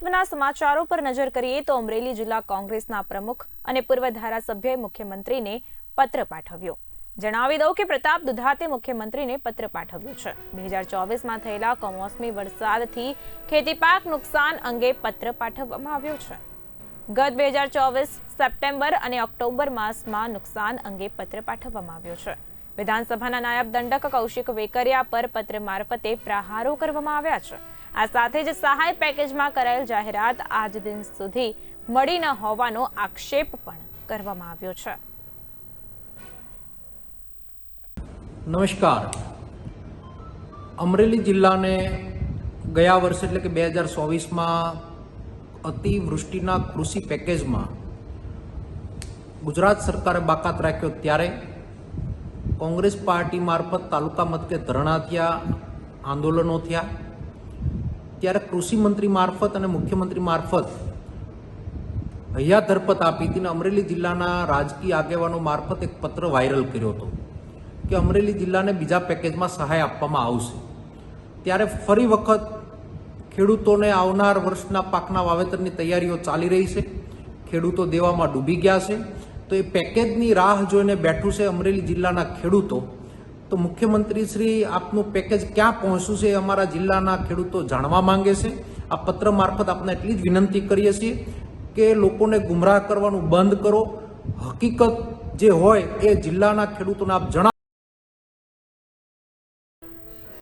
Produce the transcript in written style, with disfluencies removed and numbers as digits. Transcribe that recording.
મહત્વના સમાચારો પર નજર કરીએ તો અમરેલી જિલ્લા કોંગ્રેસના પ્રમુખ અને પૂર્વ ધારાસભ્યએ મુખ્યમંત્રીને પત્ર પાઠવ્યો. જણાવી દઉં કે પ્રતાપ દુધાતે મુખ્યમંત્રીને પત્ર પાઠવ્યો છે. 2024માં થયેલા કમોસમી વરસાદથી ખેતીપાક નુકસાન અંગે પત્ર પાઠવવામાં આવ્યો છે. ગત 2024 સપ્ટેમ્બર અને ઓક્ટોબર માસમાં નુકસાન અંગે પત્ર પાઠવવામાં આવ્યો છે. વિધાનસભાના નાયબ દંડક કૌશિક વેકરિયા પર પત્ર મારફતે પ્રહારો કરવામાં આવ્યા છે. આ સાથે જ સહાય પેકેજમાં કરાયેલ જાહેરાત આજ દિન સુધી મળી ન હોવાનો આક્ષેપ પણ કરવામાં આવ્યો છે. નમસ્કાર. અમરેલી જિલ્લાને ગયા વર્ષે એટલે કે 2024માં અતિવૃષ્ટિના કૃષિ પેકેજમાં ગુજરાત સરકારે બાકાત રાખ્યો ત્યારે કોંગ્રેસ પાર્ટી મારફત તાલુકા મથકે ધરણા થયા, આંદોલનો થયા. ત્યારે કૃષિ મંત્રી મારફત અને મુખ્યમંત્રી મારફત હૈયા ધરપત આપી હતી અને અમરેલી જિલ્લાના રાજકીય આગેવાનો મારફત એક પત્ર વાયરલ કર્યો હતો કે અમરેલી જિલ્લાને બીજા પેકેજમાં સહાય આપવામાં આવશે. ત્યારે ફરી વખત ખેડૂતોને આવનાર વર્ષના પાકના વાવેતરની તૈયારીઓ ચાલી રહી છે. ખેડૂતો દેવામાં ડૂબી ગયા છે. તો એ પેકેજની રાહ જોઈને બેઠું છે અમરેલી જિલ્લાના ખેડૂતો. તો મુખ્યમંત્રી શ્રી આપનું પેકેજ ક્યાં પહોંચ્યું છે એ અમારા જિલ્લાના ખેડૂતો જાણવા માંગે છે. આ પત્ર મારફત આપને એટલી જ વિનંતી કરીએ છીએ કે લોકોને ગુમરાહ કરવાનું બંધ કરો. હકીકત જે હોય એ જિલ્લાના ખેડૂતોને આપ જણાવો.